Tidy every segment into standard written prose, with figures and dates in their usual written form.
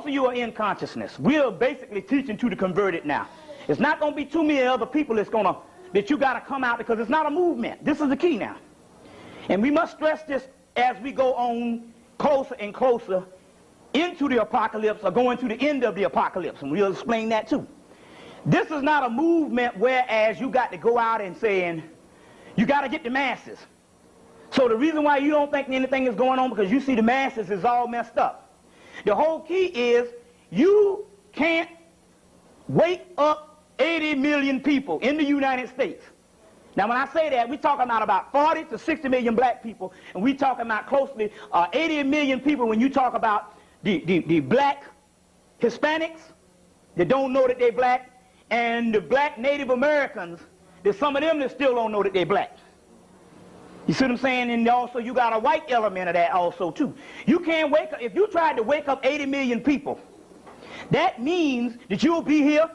of you are in consciousness. We're basically teaching to the converted now. It's not going to be too many other people that you got to come out, because it's not a movement. This is the key now. And we must stress this as we go on closer and closer into the apocalypse, or going to the end of the apocalypse, and we'll explain that too. This is not a movement whereas you got to go out and saying, you got to get the masses. So the reason why you don't think anything is going on, because you see the masses is all messed up. The whole key is you can't wake up 80 million people in the United States. Now when I say that, we're talking about 40 to 60 million black people, and we're talking about closely 80 million people when you talk about the black Hispanics that don't know that they're black, and the black Native Americans, there's some of them that still don't know that they're black. You see what I'm saying? And also you got a white element of that also too. You can't wake up, if you tried to wake up 80 million people, that means that you'll be here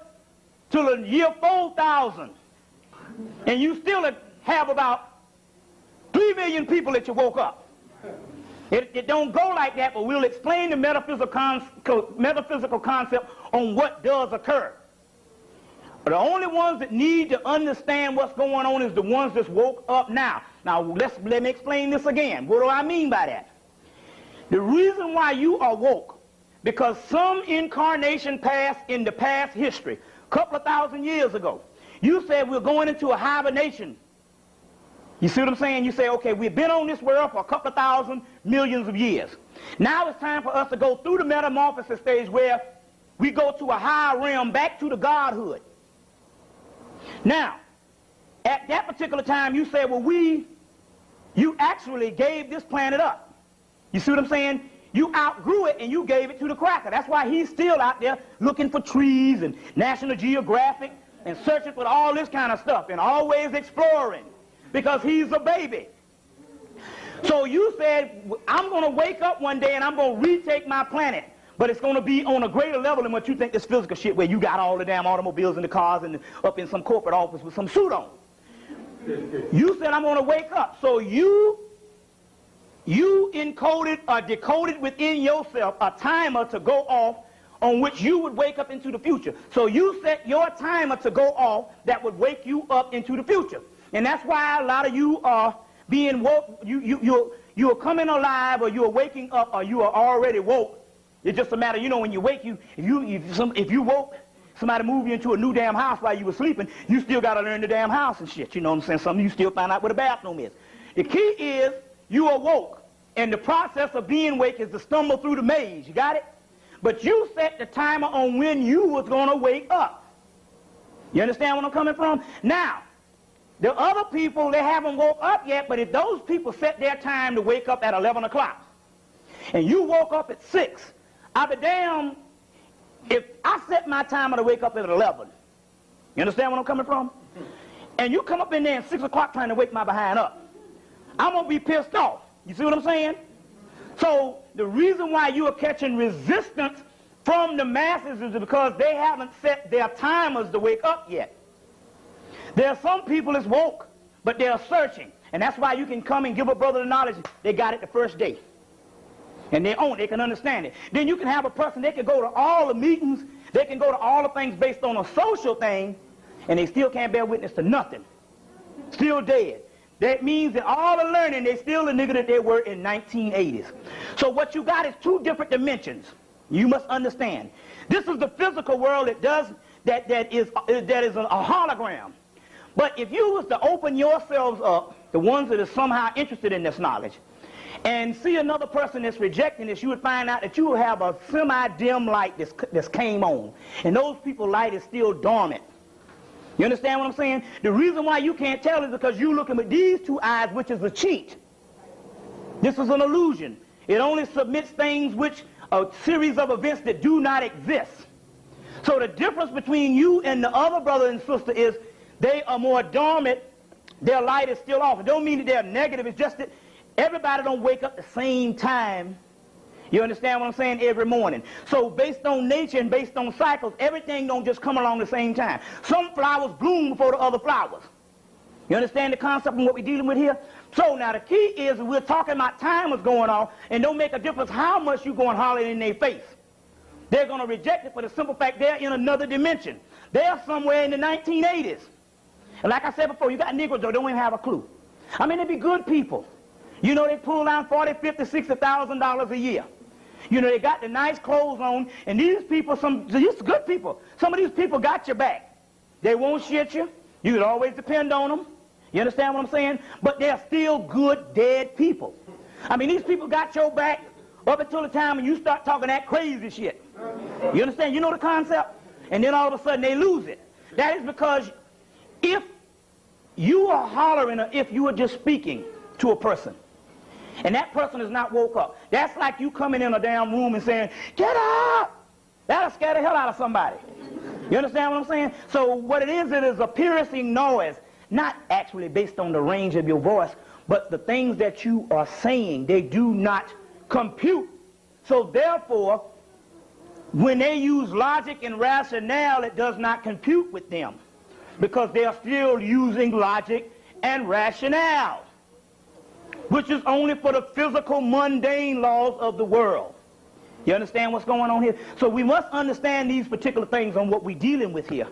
till the year 4000. And you still have about 3 million people that you woke up. It don't go like that, but we'll explain the metaphysical concept on what does occur. But the only ones that need to understand what's going on is the ones that's woke up now. Now, let me explain this again. What do I mean by that? The reason why you are woke, because some incarnation passed in the past history, a couple of thousand years ago, you said we're going into a hibernation. You see what I'm saying? You say, okay, we've been on this world for a couple of thousand millions of years. Now it's time for us to go through the metamorphosis stage where we go to a higher realm, back to the godhood. Now, at that particular time, you said, well, you actually gave this planet up. You see what I'm saying? You outgrew it and you gave it to the cracker. That's why he's still out there looking for trees and National Geographic and searching for all this kind of stuff and always exploring, because he's a baby. So you said, I'm going to wake up one day and I'm going to retake my planet. But it's going to be on a greater level than what you think this physical shit, where you got all the damn automobiles and the cars and up in some corporate office with some suit on. You said, I'm going to wake up. So you encoded or decoded within yourself a timer to go off on which you would wake up into the future. So you set your timer to go off that would wake you up into the future. And that's why a lot of you are being woke. You are coming alive, or you are waking up, or you are already woke. It's just a matter, you know, when you wake, if you woke, somebody moved you into a new damn house while you were sleeping, you still got to learn the damn house and shit. You know what I'm saying? Something you still find out where the bathroom is. The key is you are woke, and the process of being awake is to stumble through the maze. You got it? But you set the timer on when you was going to wake up. You understand where I'm coming from? Now, the other people, they haven't woke up yet, but if those people set their time to wake up at 11 o'clock, and you woke up at 6, I'll be damned if I set my timer to wake up at 11. You understand where I'm coming from? And you come up in there at 6 o'clock trying to wake my behind up. I'm going to be pissed off. You see what I'm saying? So the reason why you are catching resistance from the masses is because they haven't set their timers to wake up yet. There are some people that's woke, but they're searching. And that's why you can come and give a brother the knowledge. They got it the first day. And they own it, they can understand it. Then you can have a person, they can go to all the meetings, they can go to all the things based on a social thing, and they still can't bear witness to nothing. Still dead. That means that all the learning, they still the nigga that they were in 1980s. So what you got is two different dimensions. You must understand. This is the physical world that is a hologram. But if you was to open yourselves up, the ones that are somehow interested in this knowledge, and see another person that's rejecting this, you would find out that you will have a semi-dim light that's came on. And those people's light is still dormant. You understand what I'm saying? The reason why you can't tell is because you're looking with these two eyes, which is a cheat. This is an illusion. It only submits things which a series of events that do not exist. So the difference between you and the other brother and sister is they are more dormant. Their light is still off. It don't mean that they're negative. It's just that everybody don't wake up the same time. You understand what I'm saying? Every morning. So based on nature and based on cycles, everything don't just come along the same time. Some flowers bloom before the other flowers. You understand the concept of what we're dealing with here? So now the key is we're talking about timers going off, and don't make a difference how much you go and holler in their face. They're going to reject it for the simple fact they're in another dimension. They're somewhere in the 1980s. And like I said before, you got Negroes that don't even have a clue. I mean, they be good people. You know, they pull down $40,000, $50,000, $60,000 a year. You know, they got the nice clothes on, and these people, these good people, some of these people got your back. They won't shit you. You can always depend on them. You understand what I'm saying? But they're still good, dead people. I mean, these people got your back up until the time when you start talking that crazy shit. You understand? You know the concept? And then all of a sudden they lose it. That is because if you are hollering or if you are just speaking to a person, and that person is not woke up, that's like you coming in a damn room and saying, "Get up!" That'll scare the hell out of somebody. You understand what I'm saying? So what it is a piercing noise, not actually based on the range of your voice, but the things that you are saying, they do not compute. So therefore, when they use logic and rationale, it does not compute with them, because they are still using logic and rationale, which is only for the physical, mundane laws of the world. You understand what's going on here? So we must understand these particular things on what we're dealing with here.